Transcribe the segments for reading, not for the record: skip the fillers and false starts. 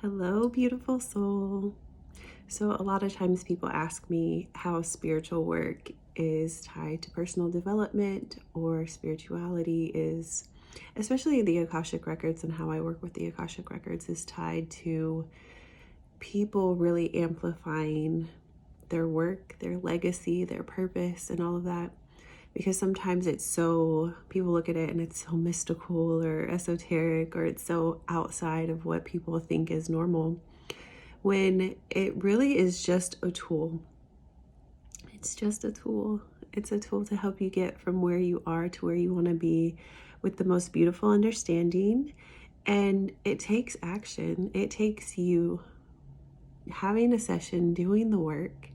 Hello, beautiful soul. So, a lot of times people ask me how spiritual work is tied to personal development or spirituality is, especially the Akashic Records and how I work with the Akashic Records, is tied to people really amplifying their work, their legacy, their purpose, and all of that. Because sometimes people look at it and it's so mystical or esoteric, or it's so outside of what people think is normal, when it really is just a tool. It's just a tool. It's a tool to help you get from where you are to where you want to be with the most beautiful understanding. And it takes action. It takes you having a session, doing the work.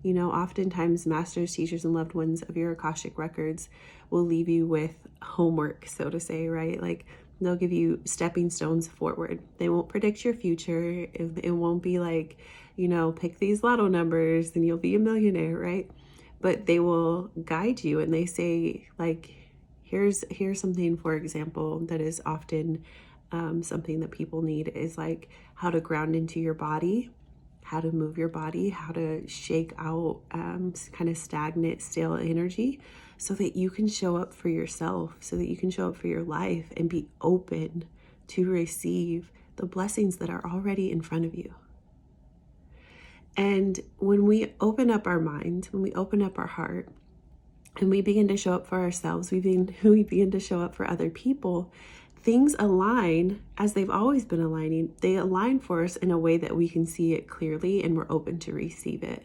Oftentimes masters, teachers, and loved ones of your Akashic Records will leave you with homework, so to say, right? Like, they'll give you stepping stones forward. They won't predict your future. It won't be like, pick these lotto numbers and you'll be a millionaire, right? But they will guide you, and they say, like, here's something, for example, that is often something that people need is like how to ground into your body, how to move your body, how to shake out kind of stagnant, stale energy so that you can show up for yourself, so that you can show up for your life and be open to receive the blessings that are already in front of you. And when we open up our mind, when we open up our heart, and we begin to show up for ourselves, we begin to show up for other people, things align as they've always been aligning. They align for us in a way that we can see it clearly and we're open to receive it.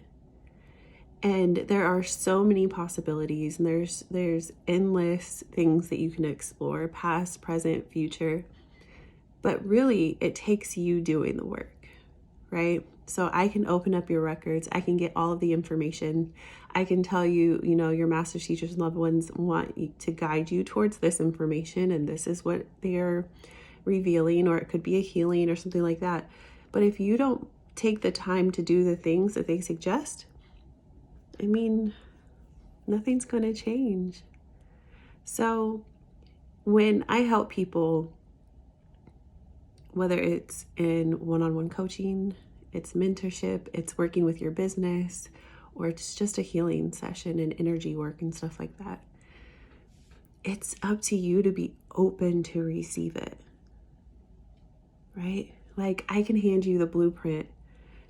And there are so many possibilities, and there's endless things that you can explore, past, present, future. But really, it takes you doing the work, right? So I can open up your records. I can get all of the information. I can tell you, your masters, teachers, and loved ones want to guide you towards this information, and this is what they're revealing, or it could be a healing or something like that. But if you don't take the time to do the things that they suggest, nothing's going to change. So when I help people, whether it's in one-on-one coaching, it's mentorship, it's working with your business, or it's just a healing session and energy work and stuff like that, it's up to you to be open to receive it, right? Like, I can hand you the blueprint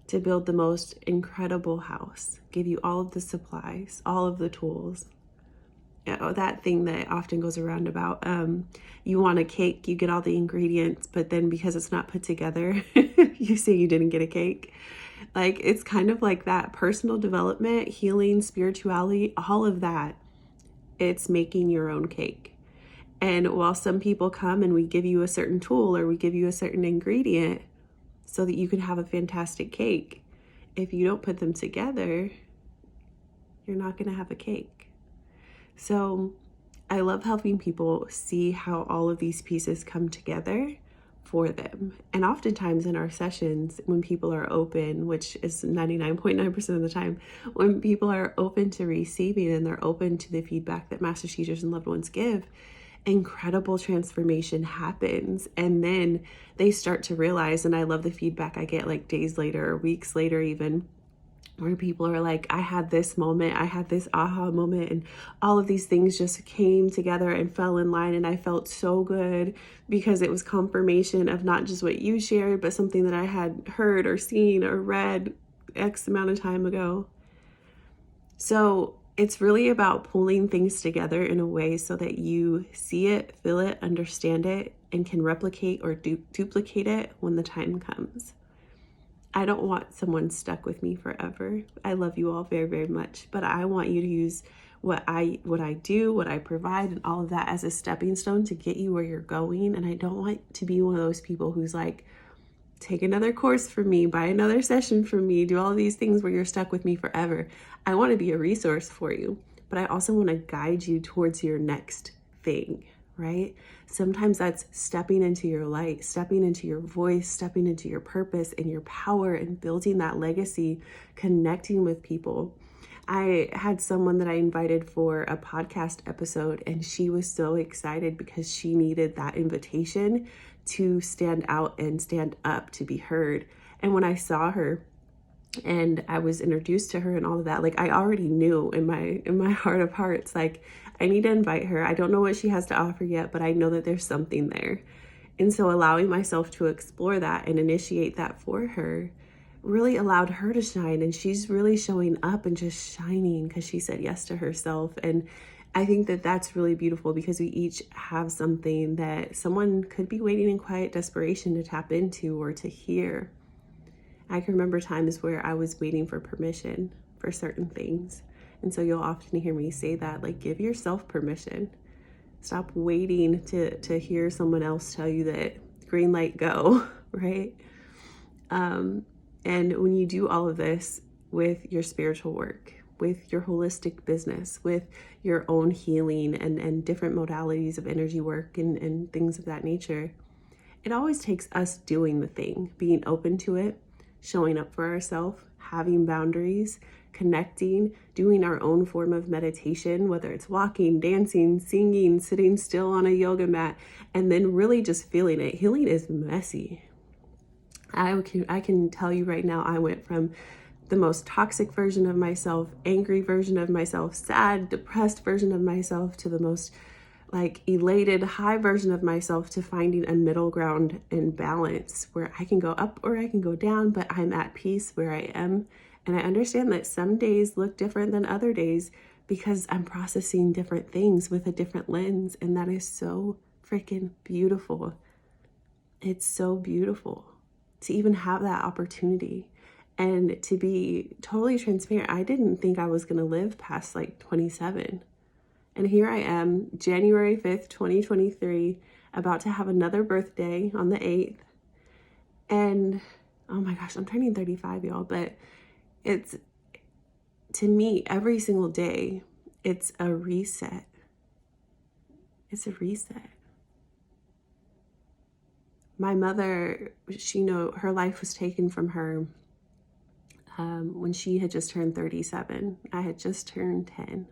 to build the most incredible house, give you all of the supplies, all of the tools. That thing that often goes around about, you want a cake, you get all the ingredients, but then because it's not put together, you say you didn't get a cake. Like, it's kind of like that. Personal development, healing, spirituality, all of that, it's making your own cake. And while some people come and we give you a certain tool or we give you a certain ingredient so that you can have a fantastic cake, if you don't put them together, you're not going to have a cake. So I love helping people see how all of these pieces come together for them. And oftentimes in our sessions, when people are open, which is 99.9% of the time, when people are open to receiving and they're open to the feedback that master teachers and loved ones give, incredible transformation happens. And then they start to realize, and I love the feedback I get like days later or weeks later even, where people are like, I had this moment, I had this aha moment, and all of these things just came together and fell in line, and I felt so good because it was confirmation of not just what you shared, but something that I had heard or seen or read X amount of time ago. So it's really about pulling things together in a way so that you see it, feel it, understand it, and can replicate or duplicate it when the time comes. I don't want someone stuck with me forever. I love you all very, very much, but I want you to use what I do, what I provide, and all of that as a stepping stone to get you where you're going. And I don't want to be one of those people who's like, take another course from me, buy another session from me, do all of these things where you're stuck with me forever. I want to be a resource for you, but I also want to guide you towards your next thing, right? Sometimes that's stepping into your light, stepping into your voice, stepping into your purpose and your power, and building that legacy, connecting with people. I had someone that I invited for a podcast episode, and she was so excited because she needed that invitation to stand out and stand up, to be heard. And when I saw her and I was introduced to her and all of that, like I already knew in my heart of hearts, like I need to invite her. I don't know what she has to offer yet, but I know that there's something there. And so allowing myself to explore that and initiate that for her really allowed her to shine. And she's really showing up and just shining because she said yes to herself. And I think that that's really beautiful because we each have something that someone could be waiting in quiet desperation to tap into or to hear. I can remember times where I was waiting for permission for certain things. And so you'll often hear me say that, like, give yourself permission. Stop waiting to hear someone else tell you that green light, go, right? And when you do all of this with your spiritual work, with your holistic business, with your own healing and different modalities of energy work and things of that nature, it always takes us doing the thing, being open to it, showing up for ourselves, having boundaries, connecting, doing our own form of meditation, whether it's walking, dancing, singing, sitting still on a yoga mat, and then really just feeling it. Healing is messy. I can tell you right now, I went from the most toxic version of myself, angry version of myself, sad, depressed version of myself, to the most like elated, high version of myself, to finding a middle ground and balance where I can go up or I can go down, but I'm at peace where I am. And I understand that some days look different than other days because I'm processing different things with a different lens. And that is so freaking beautiful. It's so beautiful to even have that opportunity. And to be totally transparent, I didn't think I was going to live past like 27. And here I am, January 5th, 2023, about to have another birthday on the 8th. And oh my gosh, I'm turning 35, y'all. But it's, to me, every single day, it's a reset. It's a reset. My mother, her life was taken from her when she had just turned 37. I had just turned 10.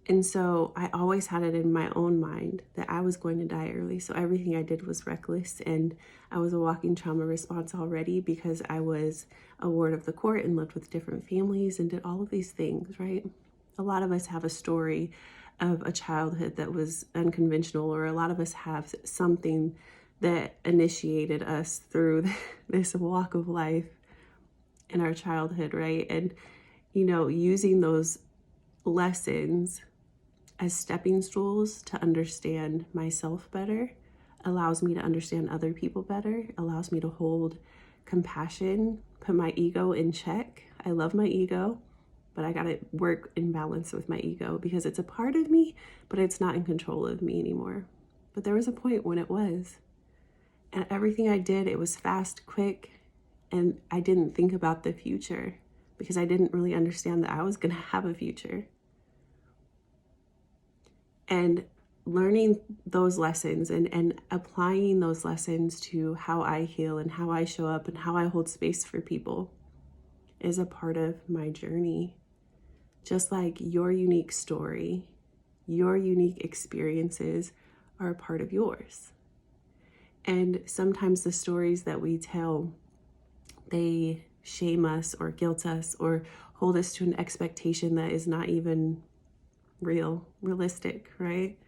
And so I always had it in my own mind that I was going to die early. So everything I did was reckless. And I was a walking trauma response already because I was a ward of the court and lived with different families and did all of these things, right? A lot of us have a story of a childhood that was unconventional, or a lot of us have something that initiated us through this walk of life in our childhood, right? And, using those lessons as stepping stools to understand myself better allows me to understand other people better, allows me to hold compassion, put my ego in check. I love my ego, but I got to work in balance with my ego because it's a part of me, but it's not in control of me anymore. But there was a point when it was. And everything I did, it was fast, quick, and I didn't think about the future because I didn't really understand that I was going to have a future. And learning those lessons and applying those lessons to how I heal and how I show up and how I hold space for people is a part of my journey. Just like your unique story, your unique experiences are a part of yours. And sometimes the stories that we tell, they shame us or guilt us or hold us to an expectation that is not even realistic, right?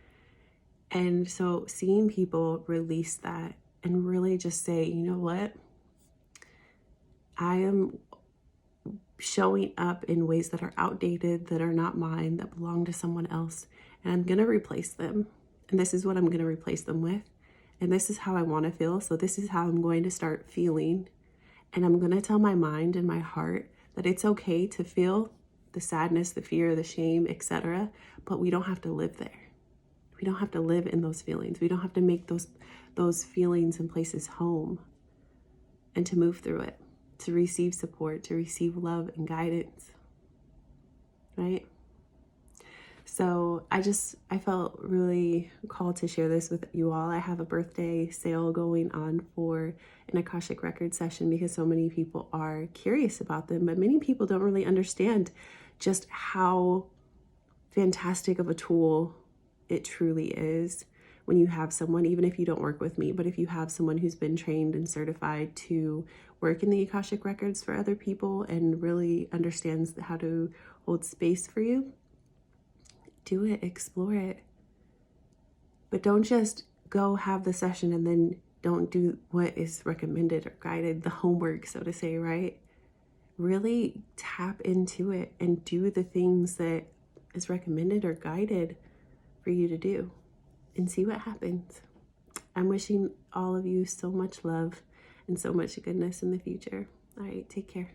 And so seeing people release that and really just say, you know what? I am showing up in ways that are outdated, that are not mine, that belong to someone else. And I'm going to replace them. And this is what I'm going to replace them with. And this is how I want to feel. So this is how I'm going to start feeling. And I'm going to tell my mind and my heart that it's okay to feel the sadness, the fear, the shame, etc. But we don't have to live there. We don't have to live in those feelings. We don't have to make those feelings and places home. And to move through it, to receive support, to receive love and guidance, right? So I felt really called to share this with you all. I have a birthday sale going on for an Akashic Records session because so many people are curious about them, but many people don't really understand just how fantastic of a tool it truly is. when you have someone, even if you don't work with me, but if you have someone who's been trained and certified to work in the Akashic Records for other people and really understands how to hold space for you, do it, explore it. But don't just go have the session and then don't do what is recommended or guided, the homework, so to say, right? Really tap into it and do the things that is recommended or guided for you to do and see what happens. I'm wishing all of you so much love and so much goodness in the future. All right, take care.